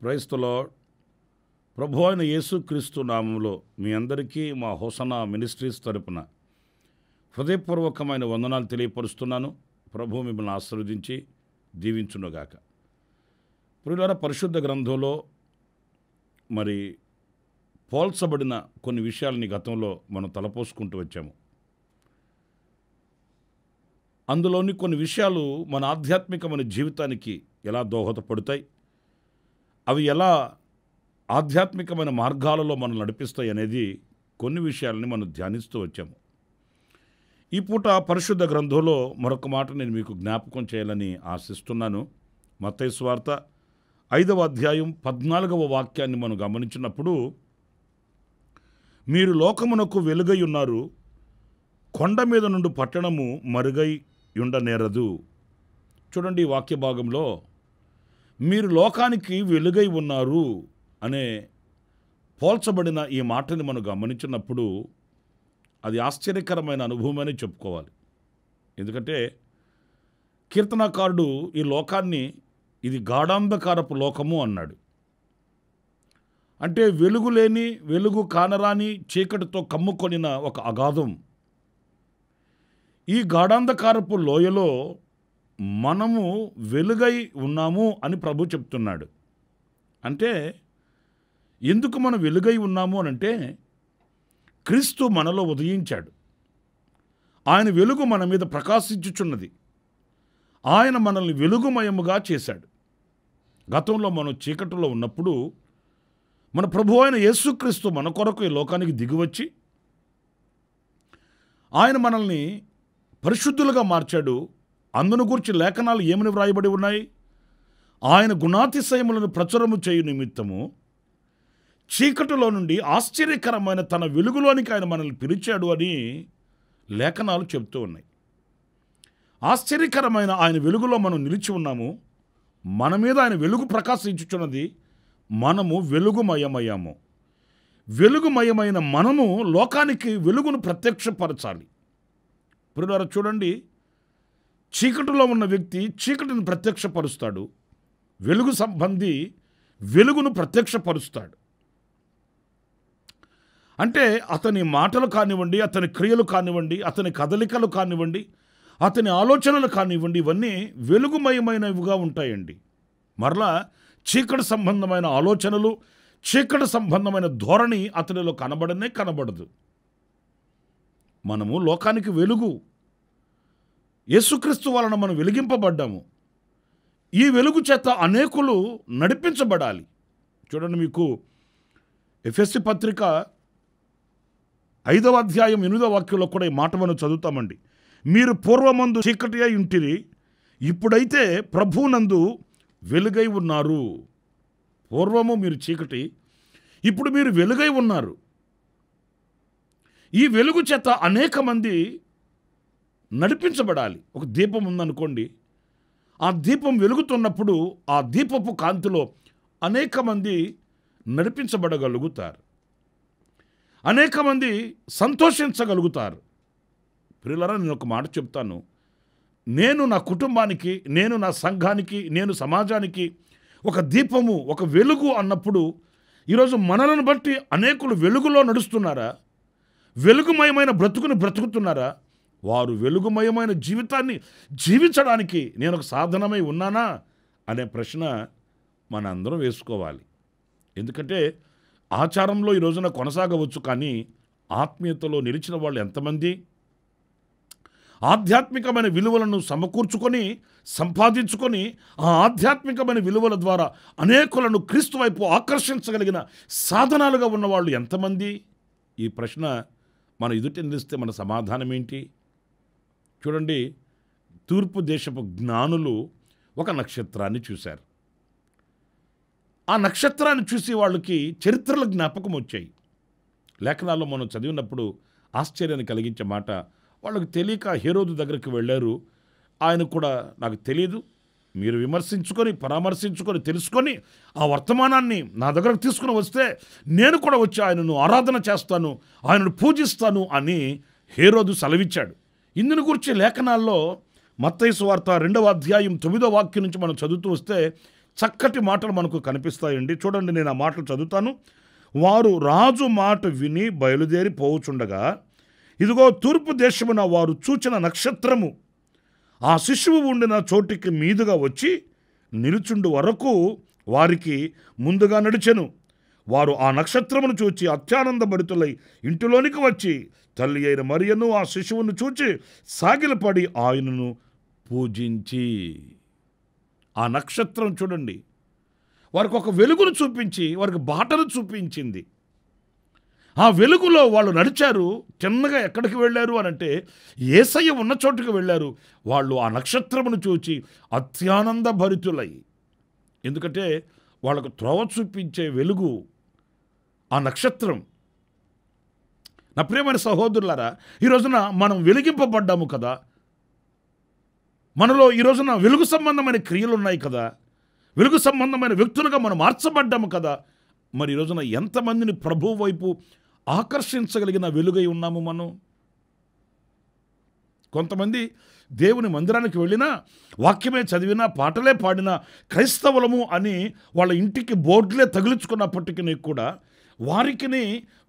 Praise the lord. ప్రభు అయిన యేసుక్రీస్తు నామంలో మీ అందరికీ మా హోసనా మినిస్ట్రీస్ తరపున హృదయపూర్వకమైన వందనాలు తెలియపరుస్తున్నాను. ప్రభు మిమ్మల్ని ఆశీర్వదించి దీవించునుగాక. ప్రియులారా, పరిశుద్ధ గ్రంథంలో మరి పోల్చబడిన కొన్ని విషయాలని గతంలో మనం తలపోసుకుంటూ వచ్చాము. అందులోని కొన్ని విషయాలు మన ఆధ్యాత్మికమైన జీవితానికి ఎలా దోహదపడతాయి, అవి ఎలా ఆధ్యాత్మికమైన మార్గాలలో మనం నడిపిస్తాయి అనేది కొన్ని విషయాలని మనం ధ్యానిస్తూ వచ్చాము. ఈ పూట పరిశుద్ధ గ్రంథంలో మరొక మాట నేను మీకు జ్ఞాపకం చేయాలని ఆశిస్తున్నాను. మత్తయి సువార్త 5వ అధ్యాయం 14వ వాక్యాన్ని మనం గమనించినప్పుడు, మీరు లోకమునకు వెలుగై ఉన్నారు, కొండ మీద నుండి పట్టణము మరుగై ఉండనేరదు. చూడండి, ఈ వాక్య భాగంలో మీరు లోకానికి వెలుగై ఉన్నారు అనే పోల్చబడిన ఈ మాటని మనం గమనించినప్పుడు అది ఆశ్చర్యకరమైన అనుభవం అని చెప్పుకోవాలి. ఎందుకంటే కీర్తనాకారుడు ఈ లోకాన్ని ఇది గాఢాంధకారపు లోకము అన్నాడు. అంటే వెలుగు లేని, వెలుగు కానరాని చీకటితో కమ్ముకొనిన ఒక అగాధం. ఈ గాఢాంధకారపు లోయలో మనము వెలుగై ఉన్నాము అని ప్రభు చెప్తున్నాడు. అంటే ఎందుకు మనం వెలుగై ఉన్నాము అనంటే, క్రీస్తు మనలో ఉదయించాడు. ఆయన వెలుగు మన మీద ప్రకాశించుచున్నది. ఆయన మనల్ని వెలుగుమయముగా చేశాడు. గతంలో మనం చీకటిలో ఉన్నప్పుడు మన ప్రభు అయిన యేసుక్రీస్తు మన కొరకు ఈ లోకానికి దిగివచ్చి ఆయన మనల్ని పరిశుద్ధులుగా మార్చాడు. అందును గురించి లేఖనాలు ఏమని వ్రాయబడి ఉన్నాయి? ఆయన గుణాతిశయములను ప్రచురము చేయు నిమిత్తము చీకటిలో నుండి ఆశ్చర్యకరమైన తన వెలుగులోనికి ఆయన మనల్ని పిలిచాడు అని లేఖనాలు చెబుతూ ఉన్నాయి. ఆశ్చర్యకరమైన ఆయన వెలుగులో మనం నిలిచి ఉన్నాము. మన మీద ఆయన వెలుగు ప్రకాశించుచున్నది. మనము వెలుగుమయమయ్యాము. వెలుగుమయమైన మనము లోకానికి వెలుగును ప్రత్యక్షపరచాలి. ప్రియులారా, చూడండి, చీకటిలో ఉన్న వ్యక్తి చీకటిని ప్రత్యక్షపరుస్తాడు. వెలుగు సంబంధి వెలుగును ప్రత్యక్షపరుస్తాడు. అంటే అతని మాటలు కానివ్వండి, అతని క్రియలు కానివ్వండి, అతని కదలికలు కానివ్వండి, అతని ఆలోచనలు కానివ్వండి, ఇవన్నీ వెలుగుమయమైనవిగా ఉంటాయండి. మరలా చీకటి సంబంధమైన ఆలోచనలు, చీకటి సంబంధమైన ధోరణి అతనిలో కనబడదు. మనము లోకానికి వెలుగు. యేసుక్రీస్తు వలన మనం వెలిగింపబడ్డాము. ఈ వెలుగు చేత అనేకులు నడిపించబడాలి. చూడండి, మీకు ఎఫెసీ పత్రిక 5వ అధ్యాయం 8వ వాక్యంలో కూడా ఈ మాట మనం చదువుతామండి. మీరు పూర్వమందు చీకటి అయి ఉంటిరి, ఇప్పుడైతే ప్రభువునందు వెలుగై ఉన్నారు. పూర్వము మీరు చీకటి, ఇప్పుడు మీరు వెలుగై ఉన్నారు. ఈ వెలుగు చేత అనేక మంది నడిపించబడాలి. ఒక దీపం ఉందనుకోండి, ఆ దీపం వెలుగుతున్నప్పుడు ఆ దీపపు కాంతిలో అనేక మంది నడిపించబడగలుగుతారు. అనేక మంది సంతోషించగలుగుతారు. ప్రియులారా, నేను ఒక మాట చెప్తాను. నేను నా కుటుంబానికి, నేను నా సంఘానికి, నేను సమాజానికి ఒక దీపము, ఒక వెలుగు అన్నప్పుడు ఈరోజు మనలను బట్టి అనేకులు వెలుగులో నడుస్తున్నారా? వెలుగుమయమైన బ్రతుకుని బ్రతుకుతున్నారా? వారు వెలుగుమయమైన జీవితాన్ని జీవించడానికి నేను ఒక సాధనమై ఉన్నానా అనే ప్రశ్న మనందరం వేసుకోవాలి. ఎందుకంటే ఆచారంలో ఈ రోజున కొనసాగవచ్చు, కానీ ఆత్మీయతలో నిలిచిన వాళ్ళు ఎంతమంది? ఆధ్యాత్మికమైన విలువలను సమకూర్చుకొని, సంపాదించుకొని, ఆ ఆధ్యాత్మికమైన విలువల ద్వారా అనేకులను క్రీస్తు వైపు ఆకర్షించగలిగిన సాధనాలుగా ఉన్నవాళ్ళు ఎంతమంది? ఈ ప్రశ్న మన ఎదుట నిలిస్తే మన సమాధానం ఏంటి? చూడండి, తూర్పు దేశపు జ్ఞానులు ఒక నక్షత్రాన్ని చూశారు. ఆ నక్షత్రాన్ని చూసి వాళ్ళకి చరిత్రల జ్ఞాపకం వచ్చాయి. లేఖనాల్లో మనం చదివినప్పుడు ఆశ్చర్యాన్ని కలిగించే మాట, వాళ్ళకి తెలియక హేరోదు దగ్గరికి వెళ్ళారు. ఆయన కూడా నాకు తెలియదు, మీరు విమర్శించుకొని పరామర్శించుకొని తెలుసుకొని ఆ వర్తమానాన్ని నా దగ్గరకు తీసుకుని వస్తే నేను కూడా వచ్చి ఆయనను ఆరాధన చేస్తాను, ఆయనను పూజిస్తాను అని హేరోదు సెలవిచ్చాడు. ఇందుని గురించి లేఖనాల్లో మత్తయి సువార్త 2వ అధ్యాయం 9వ వాక్యం నుంచి మనం చదువుతూ వస్తే చక్కటి మాటలు మనకు కనిపిస్తాయండి. చూడండి, నేను ఆ మాటలు చదువుతాను. వారు రాజు మాట విని బయలుదేరి పోవుచుండగా, ఇదిగో తూర్పు దేశమున వారు చూచిన నక్షత్రము ఆ శిశువు ఉండిన చోటికి మీదుగా వచ్చి నిలుచుండు వరకు వారికి ముందుగా నడిచెను. వారు ఆ నక్షత్రమును చూచి అత్యానందభరితులై ఇంటిలోనికి వచ్చి తల్లి అయిన మరియను ఆ శిశువును చూచి సాగిలపడి ఆయనను పూజించి. ఆ నక్షత్రం చూడండి, వారికి ఒక వెలుగును చూపించి వారికి బాటను చూపించింది. ఆ వెలుగులో వాళ్ళు నడిచారు. చిన్నగా ఎక్కడికి వెళ్ళారు అనంటే యేసయ్య ఉన్న చోటుకు వెళ్ళారు. వాళ్ళు ఆ నక్షత్రమును చూచి అత్యానంద భరితులై, ఎందుకంటే వాళ్ళకు త్రోవ చూపించే వెలుగు ఆ నక్షత్రం. నా ప్రియమైన సహోదరులారా, ఈ రోజున మనం వెలిగింపబడ్డాము కదా, మనలో ఈ రోజున వెలుగు సంబంధమైన క్రియలు ఉన్నాయి కదా, వెలుగు సంబంధమైన వ్యక్తులుగా మనం మార్చబడ్డాము కదా. మరి ఈ రోజున ఎంతమందిని ప్రభువు వైపు ఆకర్షించగలిగిన వెలుగై ఉన్నాము మనం? కొంతమంది దేవుని మందిరానికి వెళ్ళినా, వాక్యమే చదివినా, పాటలే పాడినా క్రైస్తవులము అని వాళ్ళ ఇంటికి బోర్డులే తగిలించుకున్నప్పటికీ కూడా వారికి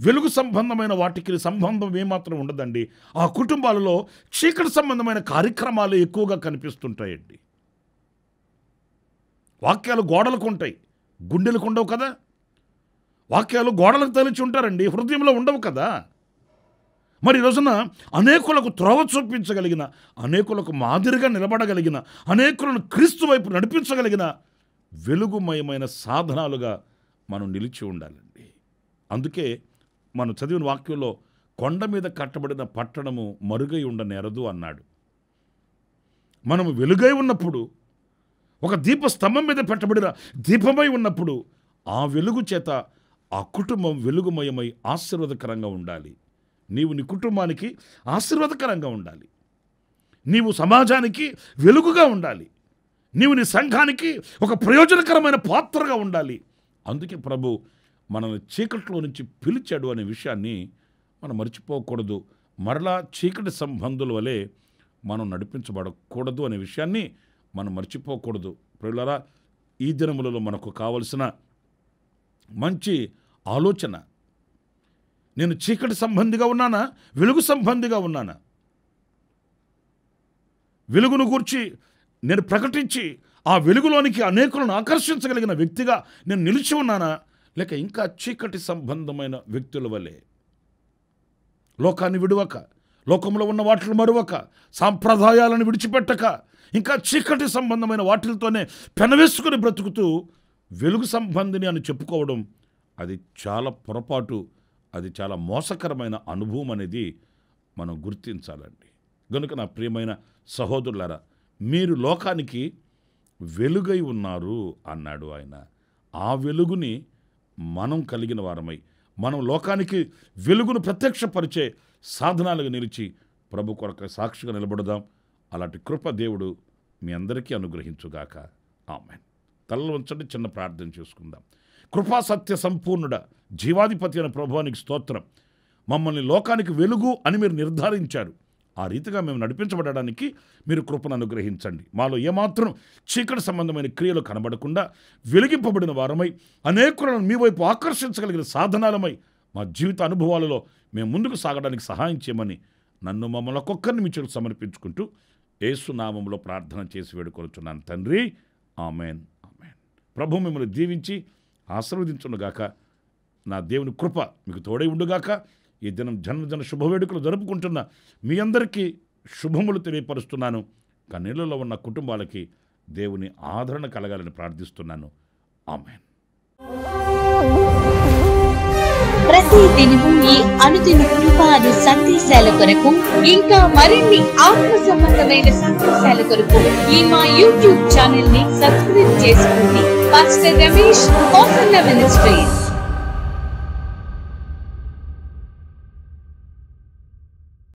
వెలుగు సంబంధమైన వాటికి సంబంధం ఏమాత్రం ఉండదండి. ఆ కుటుంబాలలో చీకటి సంబంధమైన కార్యక్రమాలు ఎక్కువగా కనిపిస్తుంటాయండి. వాక్యాలు గోడలకు ఉంటాయి, గుండెలకు ఉండవు కదా. వాక్యాలు గోడలకు తలిచి ఉంటారండి, హృదయంలో ఉండవు కదా. మరి ఈ రోజున అనేకులకు త్రోవ చూపించగలిగిన, అనేకులకు మాదిరిగా నిలబడగలిగిన, అనేకులను క్రీస్తు వైపు నడిపించగలిగిన వెలుగుమయమైన సాధనాలుగా మనం నిలిచి ఉండాలండి. అందుకే మనం చదివిన వాక్యంలో కొండ మీద కట్టబడిన పట్టణము మరుగై ఉండనేరదు అన్నాడు. మనము వెలుగై ఉన్నప్పుడు, ఒక దీపస్తంభం మీద పెట్టబడిన దీపమై ఉన్నప్పుడు ఆ వెలుగు చేత ఆ కుటుంబం వెలుగుమయమై ఆశీర్వాదకరంగా ఉండాలి. నీవు నీ కుటుంబానికి ఆశీర్వాదకరంగా ఉండాలి. నీవు సమాజానికి వెలుగుగా ఉండాలి. నీవు నీ సంఘానికి ఒక ప్రయోజనకరమైన పాత్రగా ఉండాలి. అందుకే ప్రభు మనల్ని చీకట్లో నుంచి పిలిచాడు అనే విషయాన్ని మనం మర్చిపోకూడదు. మరలా చీకటి సంబంధుల వలె మనం నడిపించబడకూడదు అనే విషయాన్ని మనం మర్చిపోకూడదు. ప్రియులారా, ఈ దినములలో మనకు కావలసిన మంచి ఆలోచన, నేను చీకటి సంబంధిగా ఉన్నానా, వెలుగు సంబంధిగా ఉన్నానా? వెలుగును గూర్చి నేను ప్రకటించి ఆ వెలుగులోనికి అనేకులను ఆకర్షించగలిగిన వ్యక్తిగా నేను నిలిచి ఉన్నానా, లేక ఇంకా చీకటి సంబంధమైన వ్యక్తుల వలె లోకాన్ని విడువక, లోకంలో ఉన్న వాటిని మరువక, సాంప్రదాయాలను విడిచిపెట్టక, ఇంకా చీకటి సంబంధమైన వాటితోనే పెనవేసుకుని బ్రతుకుతూ వెలుగు సంబంధిని అని చెప్పుకోవడం అది చాలా పొరపాటు, అది చాలా మోసకరమైన అనుభవం అనేది మనం గుర్తించాలండి. కనుక నా ప్రియమైన సహోదరులారా, మీరు లోకానికి వెలుగై ఉన్నారు అన్నాడు ఆయన. ఆ వెలుగుని మనం కలిగిన వారమై, మనం లోకానికి వెలుగును ప్రత్యక్షపరిచే సాధనాలుగా నిలిచి ప్రభు కొరకు సాక్షిగా నిలబడదాం. అలాంటి కృప దేవుడు మీ అందరికీ అనుగ్రహించుగాక. ఆమేన్. తలలు ఉంచండి, చిన్న ప్రార్థన చేసుకుందాం. కృపా సత్య సంపూర్ణుడ, జీవాధిపతి అయిన ప్రభువానికి స్తోత్రం. మమ్మల్ని లోకానికి వెలుగు అని మీరు నిర్ధారించారు. ఆ రీతిగా మేము నడిపించబడడానికి మీరు కృపను అనుగ్రహించండి. మాలో ఏమాత్రం చీకటి సంబంధమైన క్రియలు కనబడకుండా వెలిగింపబడిన వారమై, అనేకులను మీ వైపు ఆకర్షించగలిగిన సాధనాలమై మా జీవిత అనుభవాలలో మేము ముందుకు సాగడానికి సహాయం చేయమని నన్ను, మమ్మల్ని ఒక్కొక్కరిని మీ చేతులకు సమర్పించుకుంటూ యేసు నామములో ప్రార్థన చేసి వేడుకొనుచున్నాను తండ్రి. Amen, amen. ప్రభు మిమ్మల్ని దీవించి ఆశీర్వదించునుగాక. నా దేవుని కృప మీకు తోడై ఉండుగాక. ఈ దినం జన్మదిన శుభవేడుకలు జరుపుకుంటున్న మీ అందరికీ శుభములు తెలియపరుస్తున్నాను. కన్నీళ్లలో ఉన్న కుటుంబాలకి దేవుని ఆదరణ కలగాలని ప్రార్థిస్తున్నాను. ఆమేన్. ప్రతి దినము ఈ అనుదిన కృప వారు సందేశాల కొరకు ఇంకా మరిన్ని ఆత్మ సంబంధమైన సందేశాల కొరకు ఈ మా యూట్యూబ్ ఛానల్ ని సబ్స్క్రైబ్ చేసుకోండి. Pastor Ramesh, hosanna ministries.